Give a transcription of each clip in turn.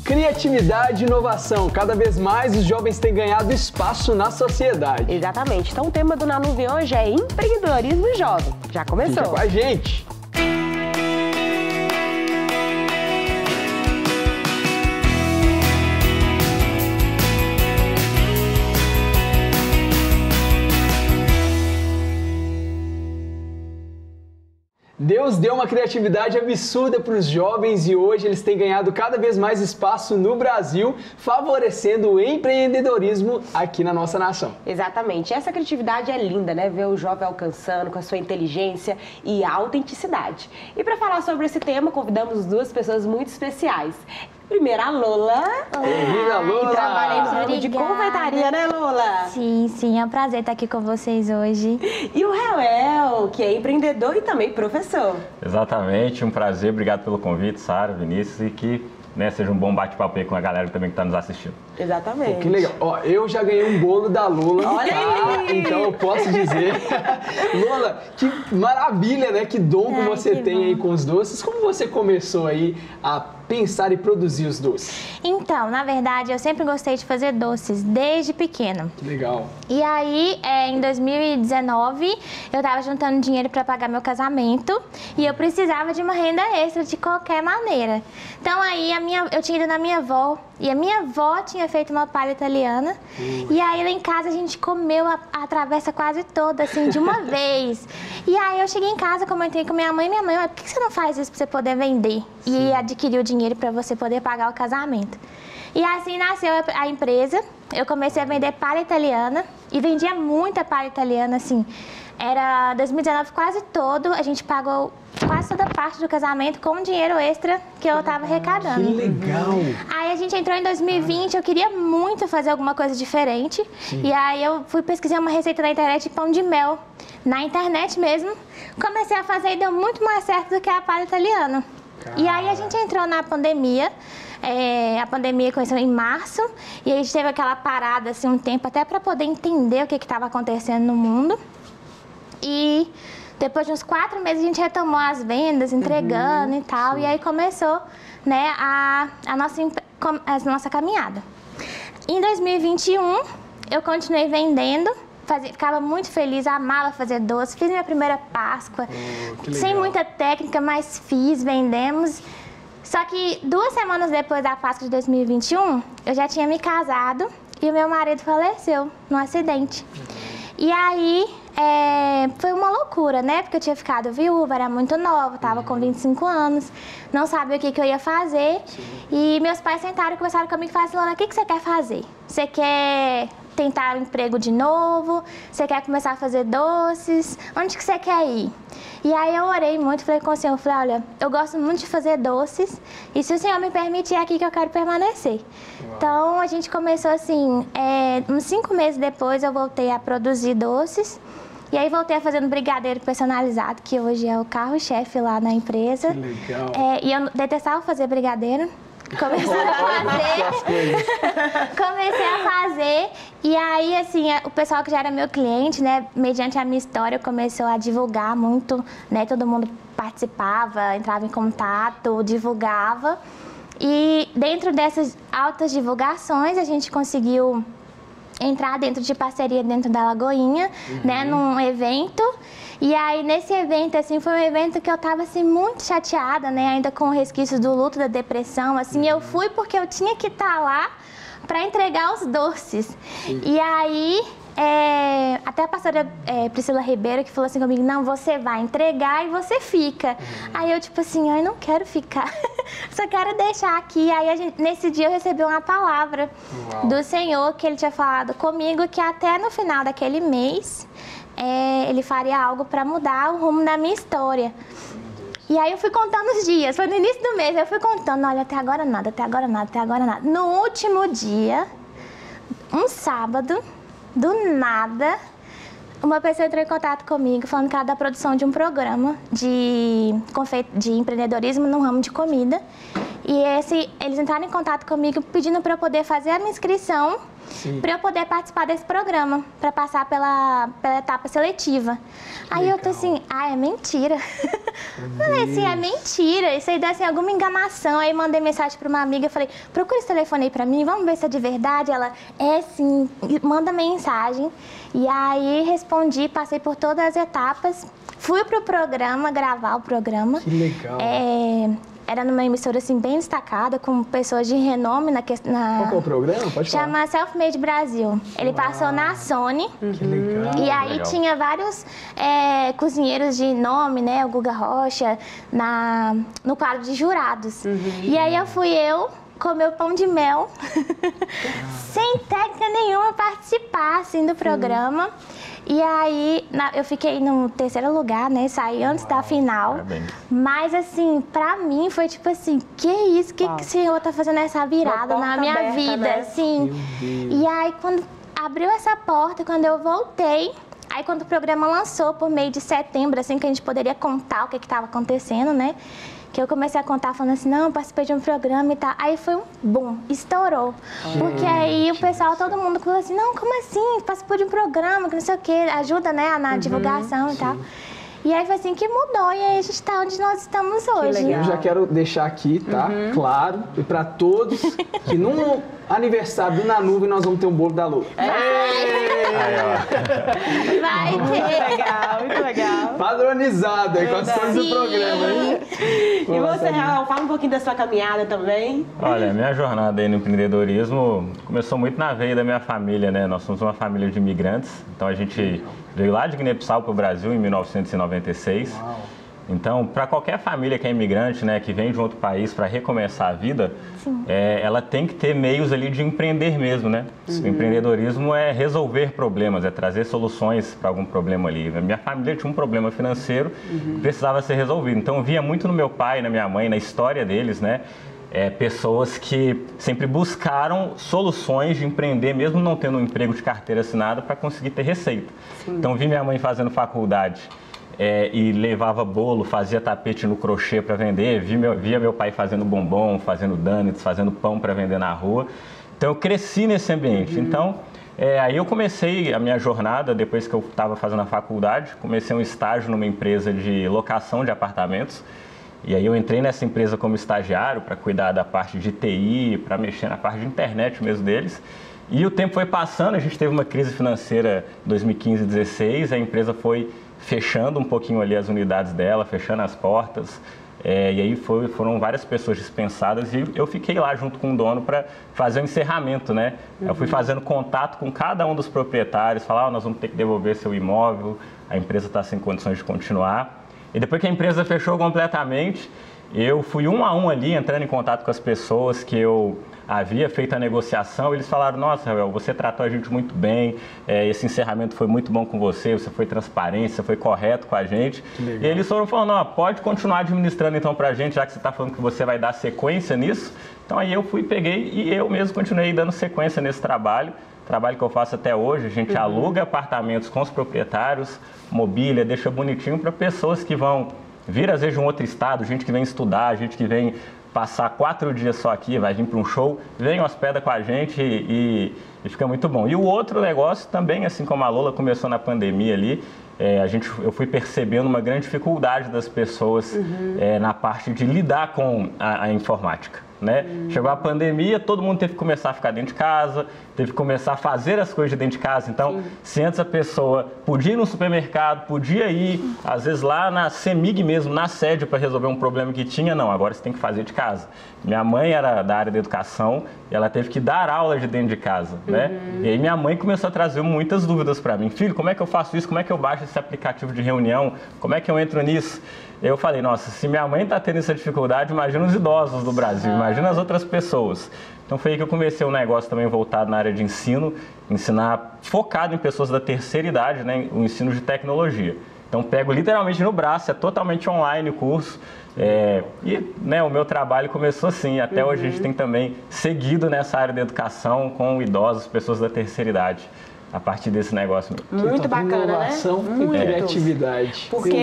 Criatividade e inovação. Cada vez mais os jovens têm ganhado espaço na sociedade. Exatamente. Então o tema do Na Nuvem hoje é empreendedorismo jovem. Já começou. Fica com a gente. Deus deu uma criatividade absurda para os jovens e hoje eles têm ganhado cada vez mais espaço no Brasil, favorecendo o empreendedorismo aqui na nossa nação. Exatamente. Essa criatividade é linda, né? Ver o jovem alcançando com a sua inteligência e autenticidade. E para falar sobre esse tema, convidamos duas pessoas muito especiais. Primeiro, a Lola. Bem-vinda, Lola! Que trabalha no ramo de confeitaria, né, Lola? Sim, é um prazer estar aqui com vocês hoje. E o Reuel, que é empreendedor e também professor. Exatamente, um prazer. Obrigado pelo convite, Sara, Vinícius, e que seja um bom bate-papo aí com a galera também que está nos assistindo. Exatamente. Pô, que legal. Ó, eu já ganhei um bolo da Lola. Olha aí! Então eu posso dizer. Lola, que maravilha, né? Que dom que você tem aí com os doces. Como você começou aí a pensar e produzir os doces? Então, na verdade, eu sempre gostei de fazer doces, desde pequena. Que legal. E aí, em 2019, eu tava juntando dinheiro para pagar meu casamento e eu precisava de uma renda extra de qualquer maneira. Então aí, eu tinha ido na minha avó e a minha avó tinha feito uma palha italiana. E aí, lá em casa, a gente comeu a travessa quase toda, assim, de uma vez. E aí, eu cheguei em casa, comentei com minha mãe, por que você não faz isso para você poder vender e adquirir o dinheiro para você poder pagar o casamento? E assim nasceu a empresa. Eu comecei a vender palha italiana e vendia muita palha italiana, assim. Era 2019 quase todo, a gente pagou quase toda a parte do casamento com dinheiro extra que eu estava arrecadando. Que legal! Aí a gente entrou em 2020, eu queria muito fazer alguma coisa diferente. Sim. E aí eu fui pesquisar uma receita na internet de pão de mel, na internet mesmo. Comecei a fazer e deu muito mais certo do que a palha italiana. E aí a gente entrou na pandemia. A pandemia começou em março e a gente teve aquela parada assim um tempo até para poder entender o que estava acontecendo no mundo. E depois de uns 4 meses a gente retomou as vendas, entregando e tal. Sim. E aí começou, né, a nossa caminhada. Em 2021 eu continuei vendendo. Ficava muito feliz, amava fazer doce. Fiz minha primeira Páscoa, sem muita técnica, mas vendemos. Só que 2 semanas depois da Páscoa de 2021, eu já tinha me casado e o meu marido faleceu num acidente. E aí, foi uma loucura, né? Porque eu tinha ficado viúva, era muito nova, tava com 25 anos, não sabia o que eu ia fazer. Sim. E meus pais sentaram e conversaram comigo e falaram assim, Lona, o que você quer fazer? Você quer tentar um emprego de novo? Você quer começar a fazer doces? Onde que você quer ir? E aí eu orei muito, falei com o Senhor, olha, eu gosto muito de fazer doces e se o Senhor me permitir, é aqui que eu quero permanecer. Uau. Então a gente começou assim, uns 5 meses depois eu voltei a produzir doces e aí voltei a fazer um brigadeiro personalizado, que hoje é o carro-chefe lá na empresa. Que legal. E eu detestava fazer brigadeiro. Comecei a fazer e aí, assim, o pessoal que já era meu cliente, né, mediante a minha história, começou a divulgar muito, né, todo mundo participava, entrava em contato, divulgava e dentro dessas altas divulgações a gente conseguiu entrar dentro de parceria dentro da Lagoinha, né, num evento. E aí, nesse evento, assim, foi um evento que eu tava, assim, muito chateada, né, ainda com resquícios do luto, da depressão, assim, eu fui porque eu tinha que estar lá para entregar os doces. Sim. E aí, até a pastora Priscila Ribeiro que falou assim comigo, não, você vai entregar e você fica. Aí eu, tipo assim, eu não quero ficar, só quero deixar aqui. Aí, nesse dia, eu recebi uma palavra do Senhor, que Ele tinha falado comigo, que até no final daquele mês, Ele faria algo para mudar o rumo da minha história. E aí eu fui contando os dias, foi no início do mês, eu fui contando, olha, até agora nada, até agora nada, até agora nada. No último dia, um sábado, do nada, uma pessoa entrou em contato comigo falando que era da produção de um programa de empreendedorismo no ramo de comida. E eles entraram em contato comigo pedindo para eu poder fazer a minha inscrição, para eu poder participar desse programa, para passar pela etapa seletiva. Aí eu tô assim, é mentira. Falei assim, é mentira, isso aí deve ser alguma enganação. Aí mandei mensagem para uma amiga, falei, procura esse telefone aí para mim, vamos ver se é de verdade. Ela, sim, manda mensagem. E aí respondi, passei por todas as etapas, fui pro programa, gravar o programa. Que legal. Era numa emissora assim, bem destacada, com pessoas de renome na questão. Qual que é o programa? Pode falar. Chama Self-Made Brasil. Ele passou na Sony. Que legal. E aí tinha vários cozinheiros de nome, né? O Guga Rocha, no quadro de jurados. E aí fui eu comer o pão de mel, sem técnica nenhuma, participar assim, do programa. E aí, eu fiquei no 3º lugar, né? Saí antes da final. Parabéns. Mas, assim, pra mim foi tipo assim, que isso? Que o senhor tá fazendo essa virada na minha aberta, vida, né? assim? E aí, quando abriu essa porta, quando eu voltei, aí quando o programa lançou por meio de setembro, assim, que a gente poderia contar o que estava acontecendo, né? Que eu comecei a contar falando assim, não, participei de um programa e tal. Aí foi um boom, estourou. Porque aí o pessoal, todo mundo falou assim, não, como assim? Participou de um programa, que não sei o quê, ajuda, né, na divulgação e tal. E aí foi assim que mudou e aí a gente está onde nós estamos hoje. Eu já quero deixar aqui, tá? Claro, e para todos, que no aniversário do Na Nuvem nós vamos ter um bolo da Lu. Vai ter. Muito legal. Padronizado aí com as coisas do programa, hein? E você, Raul, fala um pouquinho da sua caminhada também. Olha, minha jornada aí no empreendedorismo começou muito na veia da minha família, né? Nós somos uma família de imigrantes, então a gente veio lá de Guiné-Bissau para o Brasil em 1996. Uau. Então, para qualquer família que é imigrante, né, que vem de outro país para recomeçar a vida, ela tem que ter meios ali de empreender mesmo, né? O empreendedorismo é resolver problemas, é trazer soluções para algum problema ali. Minha família tinha um problema financeiro que precisava ser resolvido. Então, eu via muito no meu pai, na minha mãe, na história deles, né? Pessoas que sempre buscaram soluções de empreender, mesmo não tendo um emprego de carteira assinada, para conseguir ter receita. Então, vi minha mãe fazendo faculdade e levava bolo, fazia tapete no crochê para vender, via meu pai fazendo bombom, fazendo donuts, fazendo pão para vender na rua. Então, eu cresci nesse ambiente. Então, aí eu comecei a minha jornada, depois que eu estava fazendo a faculdade, comecei um estágio numa empresa de locação de apartamentos. E aí eu entrei nessa empresa como estagiário para cuidar da parte de TI, para mexer na parte de internet mesmo deles. E o tempo foi passando, a gente teve uma crise financeira em 2015 e 2016, a empresa foi fechando um pouquinho ali as unidades dela, fechando as portas. E aí foram várias pessoas dispensadas e eu fiquei lá junto com o dono para fazer o encerramento, né? Eu fui fazendo contato com cada um dos proprietários, falar, nós vamos ter que devolver seu imóvel, a empresa está sem condições de continuar. E depois que a empresa fechou completamente, eu fui um a um ali, entrando em contato com as pessoas que eu havia feito a negociação. Eles falaram, nossa, Raul, você tratou a gente muito bem, esse encerramento foi muito bom com você foi transparente, você foi correto com a gente. E eles foram falando, não, pode continuar administrando então pra gente, já que você está falando que você vai dar sequência nisso. Então aí eu peguei e eu mesmo continuei dando sequência nesse trabalho que eu faço até hoje. A gente aluga apartamentos com os proprietários, mobília, deixa bonitinho para pessoas que vão vir às vezes de um outro estado, gente que vem estudar, gente que vem passar 4 dias só aqui, vai vir para um show, vem, hospeda com a gente e fica muito bom. E o outro negócio também, assim como a Lola começou na pandemia ali, eu fui percebendo uma grande dificuldade das pessoas na parte de lidar com a informática. Né? Chegou a pandemia, todo mundo teve que começar a ficar dentro de casa, teve que começar a fazer as coisas de dentro de casa. Então, se antes a pessoa podia ir no supermercado, podia ir, às vezes lá na CEMIG mesmo, na sede, para resolver um problema que tinha, não, agora você tem que fazer de casa. Minha mãe era da área da educação e ela teve que dar aula de dentro de casa, né? E aí minha mãe começou a trazer muitas dúvidas para mim. Filho, como é que eu faço isso? Como é que eu baixo esse aplicativo de reunião? Como é que eu entro nisso? Eu falei, nossa, se minha mãe está tendo essa dificuldade, imagina os idosos do Brasil, imagina as outras pessoas. Então foi aí que eu comecei um negócio também voltado na área de ensino, ensinar focado em pessoas da terceira idade, né, o ensino de tecnologia. Então pego literalmente no braço, é totalmente online o curso. Né, o meu trabalho começou assim, até hoje a gente tem também seguido nessa área da educação com idosos, pessoas da terceira idade. a partir desse negócio. Muito bacana, inovação, né? Muito. E criatividade. Porque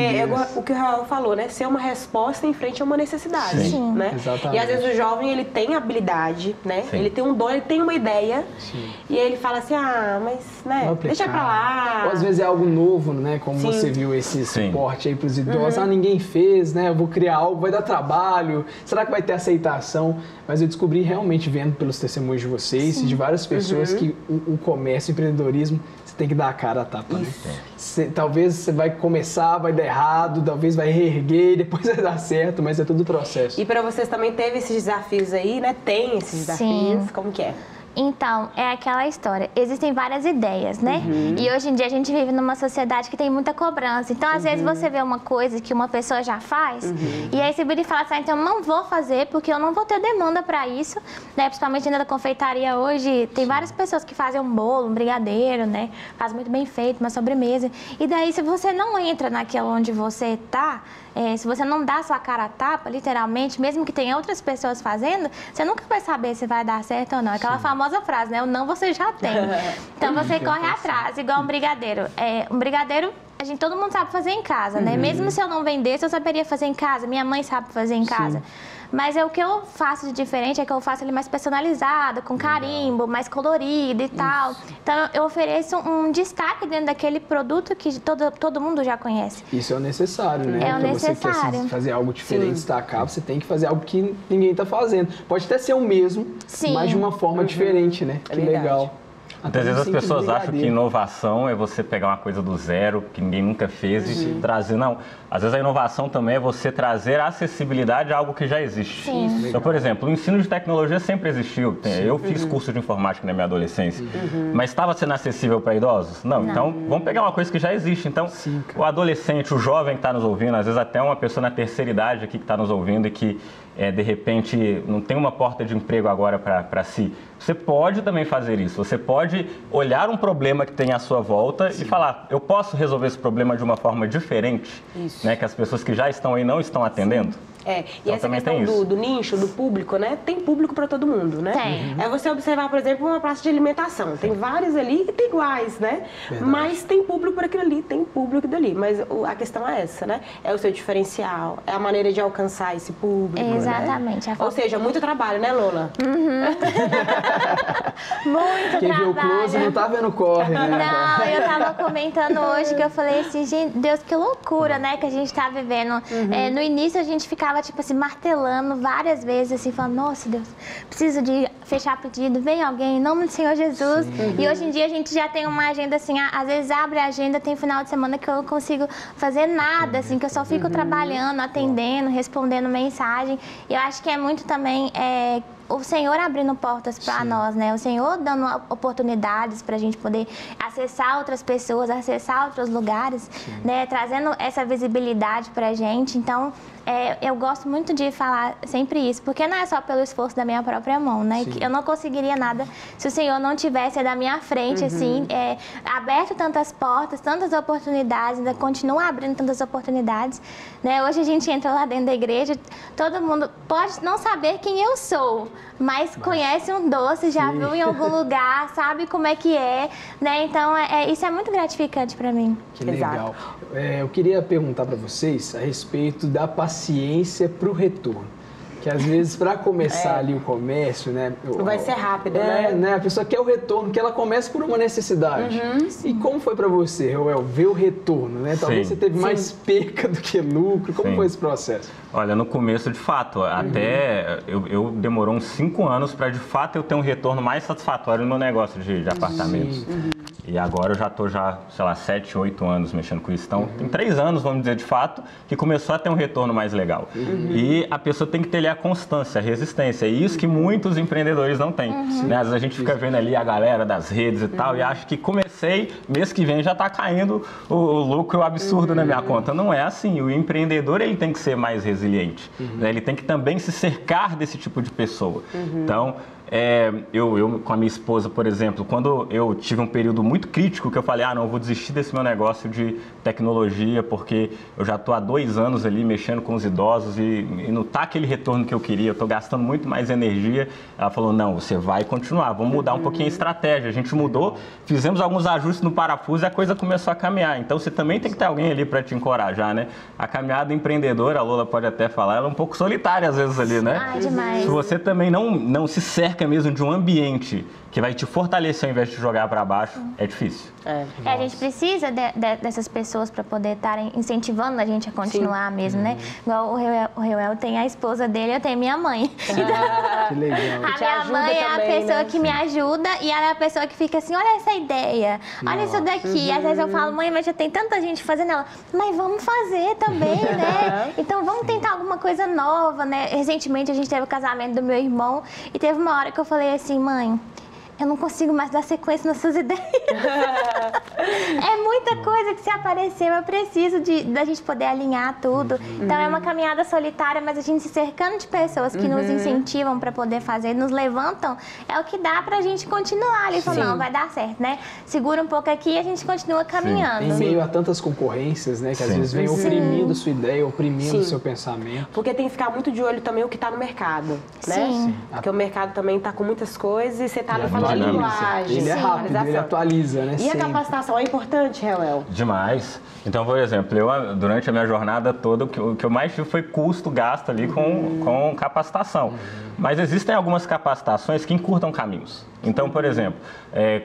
o que o Raul falou, né? Ser uma resposta em frente a uma necessidade. Sim. Né? Exatamente. E às vezes o jovem, ele tem habilidade, né? Sim. Ele tem um dom, ele tem uma ideia. Sim. E aí ele fala assim, mas, né? Deixa pra lá. Ou às vezes é algo novo, né? Como Sim. você viu esse Sim. suporte aí pros idosos. Ninguém fez, né? Eu vou criar algo, vai dar trabalho. Será que vai ter aceitação? Mas eu descobri realmente, vendo pelos testemunhos de vocês e de várias pessoas, que o comércio, o empreendedorismo, você tem que dar a cara a tapa, né? Talvez você vai começar, vai dar errado, talvez vai reerguer, depois vai dar certo, mas é tudo processo. E para vocês também teve esses desafios aí, né? Tem esses desafios, como que é? Então, é aquela história. Existem várias ideias, né? E hoje em dia a gente vive numa sociedade que tem muita cobrança. Então, às vezes você vê uma coisa que uma pessoa já faz, e aí você vira e fala assim, então eu não vou fazer porque eu não vou ter demanda para isso, né? Principalmente dentro da confeitaria hoje, tem várias pessoas que fazem um bolo, um brigadeiro, né? Faz muito bem feito, uma sobremesa. E daí, se você não entra naquilo onde você tá, se você não dá sua cara a tapa, literalmente, mesmo que tenha outras pessoas fazendo, você nunca vai saber se vai dar certo ou não. Aquela famosa frase, né? O não você já tem. Então você corre atrás, igual um brigadeiro. Um brigadeiro, todo mundo sabe fazer em casa, né? Mesmo se eu não vendesse, eu saberia fazer em casa. Minha mãe sabe fazer em casa. Mas o que eu faço de diferente é que eu faço ele mais personalizado, com carimbo, mais colorido e tal. Então eu ofereço um destaque dentro daquele produto que todo mundo já conhece. Isso é o necessário, né? É o necessário. Você quer fazer algo diferente, destacar, você tem que fazer algo que ninguém está fazendo. Pode até ser o mesmo, mas de uma forma diferente, né? Que legal. Muitas vezes as pessoas acham que inovação é você pegar uma coisa do zero, que ninguém nunca fez, e trazer. Não, às vezes a inovação também é você trazer acessibilidade a algo que já existe. Sim. Então, por exemplo, o ensino de tecnologia sempre existiu. Eu fiz curso de informática na minha adolescência, mas estava sendo acessível para idosos? Não. Então, vamos pegar uma coisa que já existe. Então, o adolescente, o jovem que está nos ouvindo, às vezes até uma pessoa na terceira idade aqui que está nos ouvindo e que, de repente, não tem uma porta de emprego agora para si. Você pode também fazer isso. Você pode olhar um problema que tem à sua volta e falar, eu posso resolver esse problema de uma forma diferente, né, que as pessoas que já estão aí não estão atendendo? E então, essa questão do nicho, do público, né? Tem público para todo mundo, né? Tem. É você observar, por exemplo, uma praça de alimentação. Tem vários ali e tem iguais, né? Verdade. Mas tem público para aquilo ali, tem público dali. Mas a questão é essa, né? É o seu diferencial, é a maneira de alcançar esse público. Exatamente. Né? Ou seja, muito trabalho, né, Lola? Muito Quem vê o trabalho. close não tá vendo corre, né? Não, eu tava comentando hoje que eu falei assim, gente, Deus, que loucura, né, que a gente tá vivendo. No início a gente ficava, tipo assim, martelando várias vezes, assim, falando, nossa, Deus, preciso de fechar pedido, vem alguém, em nome do Senhor Jesus. E hoje em dia a gente já tem uma agenda, assim, às vezes abre a agenda, tem final de semana que eu não consigo fazer nada, assim, que eu só fico trabalhando, atendendo, respondendo mensagem. E eu acho que é muito também... o Senhor abrindo portas para nós, né? O Senhor dando oportunidades para a gente poder acessar outras pessoas, acessar outros lugares, né? Trazendo essa visibilidade para a gente. Então, eu gosto muito de falar sempre isso, porque não é só pelo esforço da minha própria mão, né? Eu não conseguiria nada se o Senhor não tivesse da minha frente, assim, aberto tantas portas, tantas oportunidades, ainda continua abrindo tantas oportunidades, né? Hoje a gente entra lá dentro da igreja, todo mundo pode não saber quem eu sou, mas conhece um doce, já viu em algum lugar, sabe como é que é, né? Então, isso é muito gratificante para mim. Que legal. Eu queria perguntar para vocês a respeito da paciência para o retorno. Que às vezes, para começar ali o comércio, né? Não vai ser rápido, né? A pessoa quer o retorno, que ela começa por uma necessidade. E como foi para você, Roel, ver o retorno, né? Talvez você teve mais perca do que lucro. Como foi esse processo? Olha, no começo, de fato, até eu demorou uns 5 anos para, de fato, eu ter um retorno mais satisfatório no meu negócio de apartamentos. E agora eu já estou, sei lá, 7, 8 anos mexendo com isso. Então, tem 3 anos, vamos dizer, de fato, que começou a ter um retorno mais legal. E a pessoa tem que ter ali a constância, a resistência. E isso que muitos empreendedores não têm. Né? Às vezes a gente fica vendo ali a galera das redes e tal, e acha que comecei, mês que vem já está caindo o lucro absurdo na minha conta. Não é assim. O empreendedor, ele tem que ser mais resiliente. Né? Ele tem que também se cercar desse tipo de pessoa. Então, eu com a minha esposa, por exemplo, quando eu tive um período muito crítico que eu falei, não, eu vou desistir desse meu negócio de tecnologia porque eu já estou há 2 anos ali mexendo com os idosos e não está aquele retorno que eu queria, eu estou gastando muito mais energia. Ela falou, não, você vai continuar, vamos mudar um pouquinho a estratégia. A gente mudou, fizemos alguns ajustes no parafuso e a coisa começou a caminhar. Então você também tem que ter alguém ali para te encorajar, né? A caminhada empreendedora, a Lola pode até falar, ela é um pouco solitária às vezes ali, né? Demais. Se você também não se cerca mesmo de um ambiente que vai te fortalecer ao invés de te jogar para baixo, é difícil. A gente precisa dessas pessoas para poder estarem incentivando a gente a continuar mesmo, né? Igual o Reuel tem a esposa dele, eu tenho minha mãe. Que legal. A minha mãe é a pessoa que me ajuda e ela é a pessoa que fica assim, olha essa ideia, olha isso daqui. Às vezes eu falo, mãe, mas já tem tanta gente fazendo, ela, mas vamos fazer também, né? Então vamos tentar alguma coisa nova, né? Recentemente a gente teve o casamento do meu irmão e teve uma hora que eu falei assim, mãe, eu não consigo mais dar sequência nas suas ideias. É muita coisa que se apareceu, eu preciso da gente poder alinhar tudo. Então é uma caminhada solitária, mas a gente se cercando de pessoas que nos incentivam para poder fazer, nos levantam, é o que dá pra gente continuar ali. Falando, não, vai dar certo, né? Segura um pouco aqui e a gente continua caminhando. Em meio a tantas concorrências, né? Que às vezes vem oprimindo sua ideia, oprimindo o seu pensamento. Porque tem que ficar muito de olho também o que tá no mercado, né? Porque o mercado também tá com muitas coisas e você tá ali falando linguagem. Ele é rápido, ele atualiza, né? E a capacitação é importante, Reuel? Demais. Então, por exemplo, eu durante a minha jornada toda, o que eu mais tive foi custo gasto ali com capacitação. Mas existem algumas capacitações que encurtam caminhos. Então, por exemplo,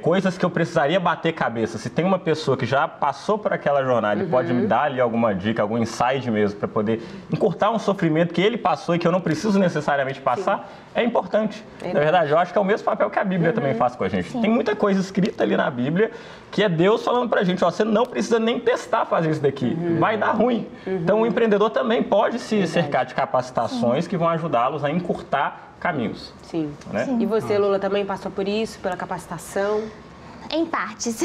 coisas que eu precisaria bater cabeça. Se tem uma pessoa que já passou por aquela jornada e pode me dar ali alguma dica, algum insight mesmo, para poder encurtar um sofrimento que ele passou e que eu não preciso necessariamente passar, é importante. Na verdade, eu acho que é o mesmo papel que a Bíblia também faz com a gente. Tem muita coisa escrita ali na Bíblia que é Deus falando pra gente, ó, você não precisa nem testar fazer isso daqui, vai dar ruim. Então, o empreendedor também pode se cercar de capacitações que vão ajudá-los a encurtar caminhos. Sim. Né? E você, Lula, também passou por isso, pela capacitação? Em partes.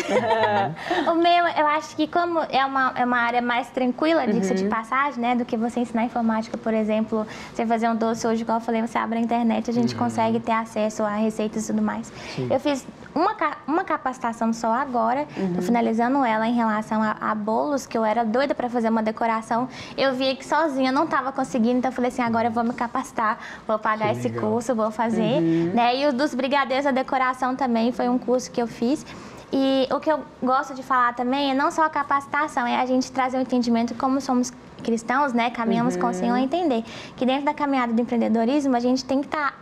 O meu, eu acho que como é uma área mais tranquila, diga-se de passagem, né? Do que você ensinar informática, por exemplo, você fazer um doce hoje, igual eu falei, você abre a internet, a gente consegue ter acesso a receitas e tudo mais. Eu fiz uma capacitação só agora, tô finalizando ela em relação a bolos, que eu era doida para fazer uma decoração. Eu via que sozinha não estava conseguindo, então eu falei assim, agora eu vou me capacitar, vou pagar esse curso, vou fazer. Né? E o dos brigadeiros da decoração também foi um curso que eu fiz. E o que eu gosto de falar também é não só a capacitação, é a gente trazer o entendimento como somos cristãos, né? Caminhamos com o Senhor, entender que dentro da caminhada do empreendedorismo a gente tem que estar...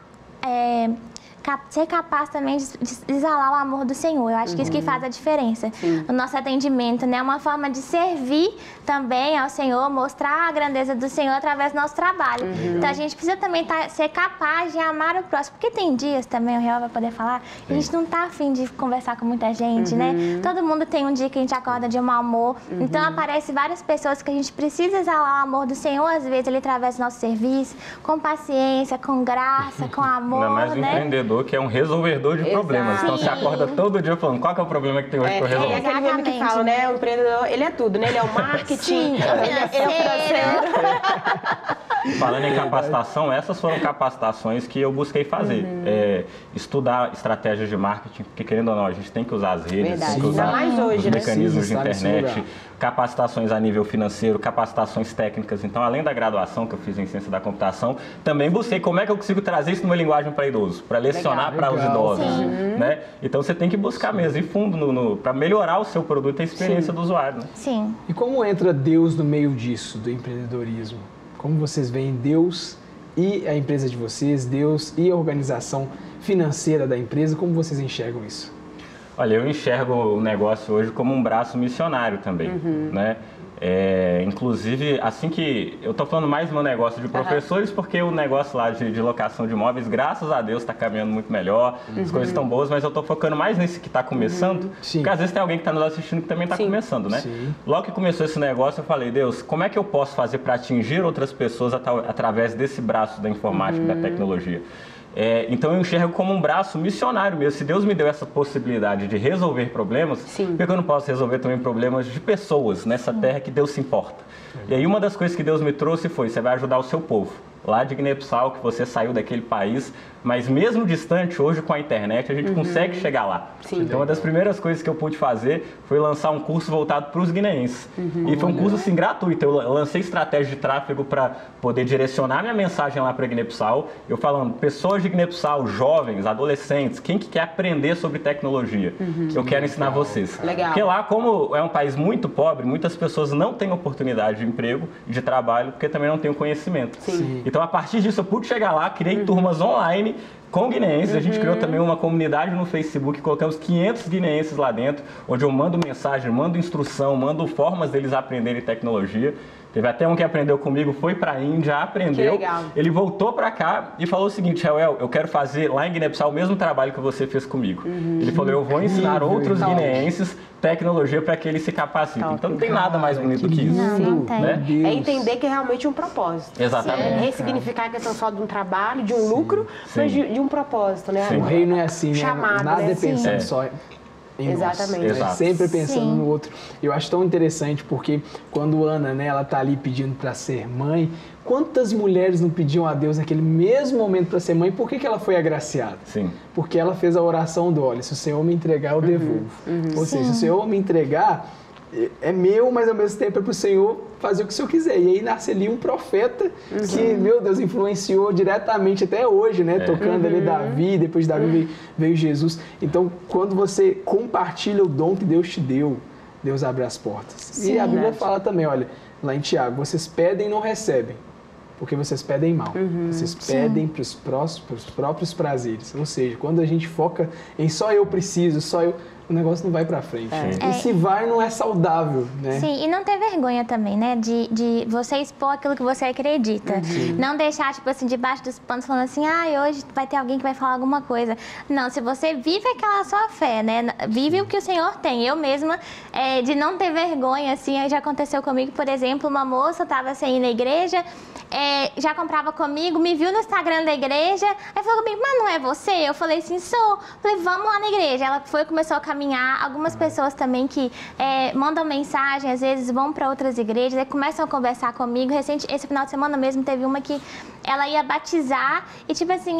ser capaz também de exalar o amor do Senhor. Eu acho que isso que faz a diferença. O nosso atendimento, né? É uma forma de servir também ao Senhor, mostrar a grandeza do Senhor através do nosso trabalho. Então, a gente precisa também ser capaz de amar o próximo. Porque tem dias também, o Reuel vai poder falar, a gente não tá afim de conversar com muita gente, né? Todo mundo tem um dia que a gente acorda de mau humor. Então, aparecem várias pessoas que a gente precisa exalar o amor do Senhor, às vezes, ele através do nosso serviço, com paciência, com graça, com amor, ainda mais um empreendedor que é um resolvedor de problemas. Então, você acorda todo dia falando, qual que é o problema que tem hoje para resolver? É aquele meme que fala, né? O empreendedor, ele é tudo, né? Ele é o marketing, ele é o financeiro. Falando em capacitação, essas foram capacitações que eu busquei fazer. Estudar estratégias de marketing, porque querendo ou não, a gente tem que usar as redes, tem que usar os mecanismos de internet, capacitações a nível financeiro, capacitações técnicas. Então, além da graduação que eu fiz em ciência da computação, também busquei como é que eu consigo trazer isso numa linguagem para idoso, para lecionar para os idosos. Né? Então, você tem que buscar mesmo, ir fundo para melhorar o seu produto e a experiência do usuário. Né? Sim. E como entra Deus no meio disso, do empreendedorismo? Como vocês veem Deus e a empresa de vocês, Deus e a organização financeira da empresa, como vocês enxergam isso? Olha, eu enxergo o negócio hoje como um braço missionário também, né? Inclusive, assim que... Eu estou falando mais do meu negócio de professores, porque o negócio lá de locação de imóveis, graças a Deus, está caminhando muito melhor, as coisas estão boas, mas eu estou focando mais nesse que está começando, porque às vezes tem alguém que está nos assistindo que também está começando, né? Logo que começou esse negócio, eu falei, Deus, como é que eu posso fazer para atingir outras pessoas através desse braço da informática, da tecnologia? Então eu enxergo como um braço missionário mesmo. Se Deus me deu essa possibilidade de resolver problemas, por que eu não posso resolver também problemas de pessoas nessa terra que Deus se importa? E aí uma das coisas que Deus me trouxe foi, você vai ajudar o seu povo. lá de Guiné-Bissau, que você saiu daquele país, mas mesmo distante, hoje com a internet, a gente consegue chegar lá. Sim. Então, uma das primeiras coisas que eu pude fazer foi lançar um curso voltado para os guineenses. E foi um curso, assim, gratuito. Eu lancei estratégia de tráfego para poder direcionar minha mensagem lá para Guiné-Bissau. Eu falando, pessoas de Guiné-Bissau, jovens, adolescentes, quem que quer aprender sobre tecnologia? Eu quero ensinar vocês. Legal. Porque lá, como é um país muito pobre, muitas pessoas não têm oportunidade de emprego, de trabalho, porque também não têm o conhecimento. Sim. Então, a partir disso, eu pude chegar lá, criei turmas online com guineenses. A gente criou também uma comunidade no Facebook, colocamos 500 guineenses lá dentro, onde eu mando mensagem, mando instrução, mando formas deles aprenderem tecnologia. Teve até um que aprendeu comigo, foi para a Índia, aprendeu. Que legal. Ele voltou para cá e falou o seguinte: Reuel, eu quero fazer lá em Guiné-Bissau o mesmo trabalho que você fez comigo. Ele falou, eu vou ensinar outros guineenses tecnologia para que eles se capacitem. Então não tem nada mais bonito do que isso. Não tem. Né? É entender que é realmente um propósito. Exatamente. É ressignificar a questão só de um trabalho, de um lucro, mas de um propósito, né? O reino é assim, né? Chamado, Nada né? é pensando Sim. só em Exatamente. nós, né? Exato. Sempre pensando Sim. no outro. Eu acho tão interessante porque quando Ana, né, ela tá ali pedindo para ser mãe, quantas mulheres não pediam a Deus naquele mesmo momento para ser mãe? Por que ela foi agraciada? Sim. Porque ela fez a oração do, olha, se o Senhor me entregar, eu devolvo. Ou seja, se o Senhor me entregar, é meu, mas ao mesmo tempo é para o Senhor fazer o que o Senhor quiser. E aí nasce ali um profeta que, meu Deus, influenciou diretamente até hoje, né? Tocando ali Davi, depois de Davi veio Jesus. Então, quando você compartilha o dom que Deus te deu, Deus abre as portas. Sim, e a Bíblia verdade. fala também, olha, lá em Tiago, vocês pedem e não recebem, porque vocês pedem mal. Vocês pedem para os próprios prazeres. Ou seja, quando a gente foca em só eu preciso, só eu, o negócio não vai para frente. E se vai, não é saudável, né? Sim, e não ter vergonha também, né? De você expor aquilo que você acredita. Não deixar, tipo assim, debaixo dos panos falando assim, hoje vai ter alguém que vai falar alguma coisa. Não, se você vive aquela sua fé, né? Vive o que o Senhor tem. Eu mesma, de não ter vergonha, assim, já aconteceu comigo, por exemplo, uma moça estava assim, ir na igreja, já comprava comigo, me viu no Instagram da igreja, aí falou comigo, mas não é você? Eu falei assim, sou. Falei, vamos lá na igreja. Ela foi, começou a caminhar. Algumas pessoas também que mandam mensagem, às vezes vão para outras igrejas, aí começam a conversar comigo. Esse final de semana mesmo teve uma que ela ia batizar e tipo assim,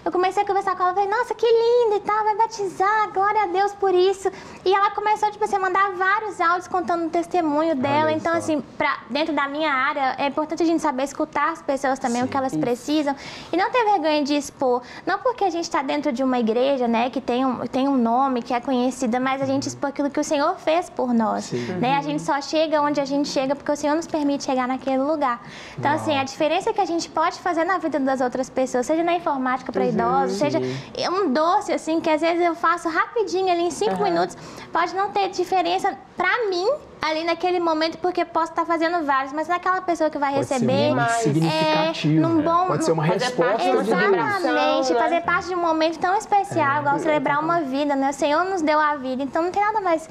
eu comecei a conversar com ela, falei, nossa, que linda e tal, vai batizar, glória a Deus por isso. E ela começou, tipo assim, a mandar vários áudios contando o testemunho dela. Olha então, só. assim, dentro da minha área, é importante a gente saber escutar as pessoas também, o que elas precisam. E não ter vergonha de expor. Não porque a gente está dentro de uma igreja, né, que tem um nome, que é conhecida, mas a gente expor aquilo que o Senhor fez por nós. Né? A gente só chega onde a gente chega porque o Senhor nos permite chegar naquele lugar. Então, assim, a diferença que a gente pode fazer na vida das outras pessoas, seja na informática para idosos, seja um doce, assim, que às vezes eu faço rapidinho ali em 5 minutos, pode não ter diferença para mim, ali naquele momento, porque posso estar fazendo vários, mas naquela pessoa que vai Pode ser receber, muito significativo. num bom, Pode ser uma resposta de Deus. exatamente, né? fazer parte de um momento tão especial, igual celebrar uma vida, né? O Senhor nos deu a vida, então não tem nada mais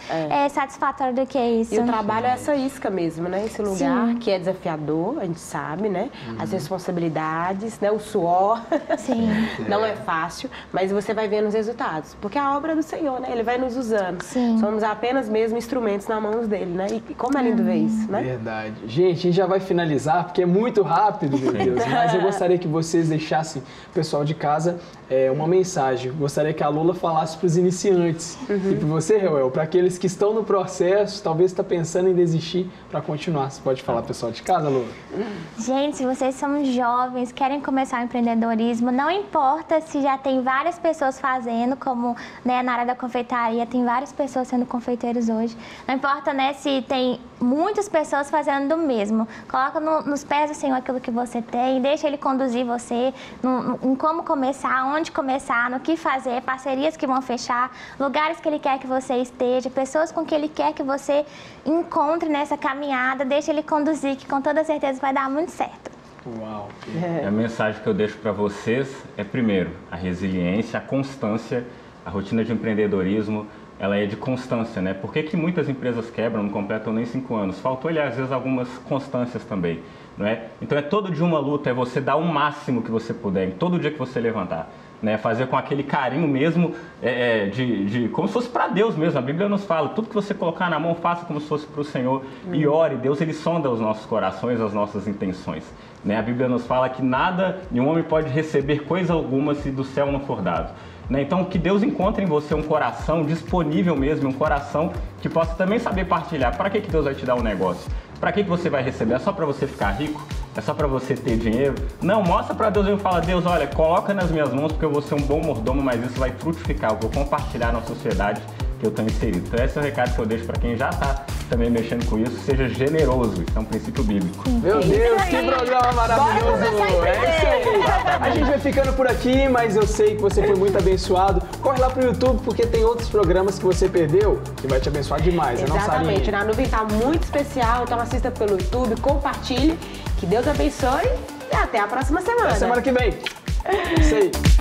satisfatório do que isso. E o trabalho é essa isca mesmo, né? Esse lugar que é desafiador, a gente sabe, né? As responsabilidades, né? O suor. Sim. Não é fácil, mas você vai vendo os resultados. Porque a obra é do Senhor, né? Ele vai nos usando. Sim. Somos apenas mesmo instrumentos nas mãos dele, né? E como é lindo ver isso, né? Verdade. Gente, a gente já vai finalizar, porque é muito rápido, meu Deus. Mas eu gostaria que vocês deixassem, o pessoal de casa, uma mensagem. Eu gostaria que a Lula falasse para os iniciantes. E para você, Reuel, para aqueles que estão no processo, talvez está pensando em desistir para continuar. Você pode falar, pessoal de casa, Lula? Gente, se vocês são jovens, querem começar o empreendedorismo, não importa se já tem várias pessoas fazendo, como, né, na área da confeitaria, tem várias pessoas sendo confeiteiros hoje. Não importa, né, se tem muitas pessoas fazendo do mesmo. Coloca nos pés do Senhor aquilo que você tem, deixa Ele conduzir você em como começar, onde começar, no que fazer, parcerias que vão fechar, lugares que Ele quer que você esteja, pessoas com que Ele quer que você encontre nessa caminhada, deixa Ele conduzir, que com toda certeza vai dar muito certo. Uau! A mensagem que eu deixo para vocês é, primeiro, a resiliência, a constância, a rotina de empreendedorismo, ela é de constância, né? Por que muitas empresas quebram, não completam nem 5 anos? Faltou, aliás, às vezes, algumas constâncias também, não é? Então, é todo dia uma luta, é você dar o máximo que você puder, em todo dia que você levantar. né? Fazer com aquele carinho mesmo, como se fosse para Deus mesmo. A Bíblia nos fala, tudo que você colocar na mão, faça como se fosse para o Senhor e ore. Deus, ele sonda os nossos corações, as nossas intenções, né? A Bíblia nos fala que nenhum homem pode receber coisa alguma se do céu não for dado. Então, que Deus encontre em você um coração disponível mesmo, um coração que possa também saber partilhar. Para que Deus vai te dar um negócio? Para que você vai receber? É só para você ficar rico? É só para você ter dinheiro? Não, mostra para Deus e fala, Deus, olha, coloca nas minhas mãos porque eu vou ser um bom mordomo, mas isso vai frutificar, eu vou compartilhar na sociedade que eu estou inserido. Então esse é o recado que eu deixo para quem já está também mexendo com isso, seja generoso, isso é um princípio bíblico. Meu Deus, que programa maravilhoso! É isso aí! A gente vai ficando por aqui, mas eu sei que você foi muito abençoado. Corre lá pro YouTube, porque tem outros programas que você perdeu que vai te abençoar demais, né, não, Sarinha? Exatamente, Na Nuvem tá muito especial, então assista pelo YouTube, compartilhe, que Deus abençoe e até a próxima semana. Até semana que vem! Isso aí!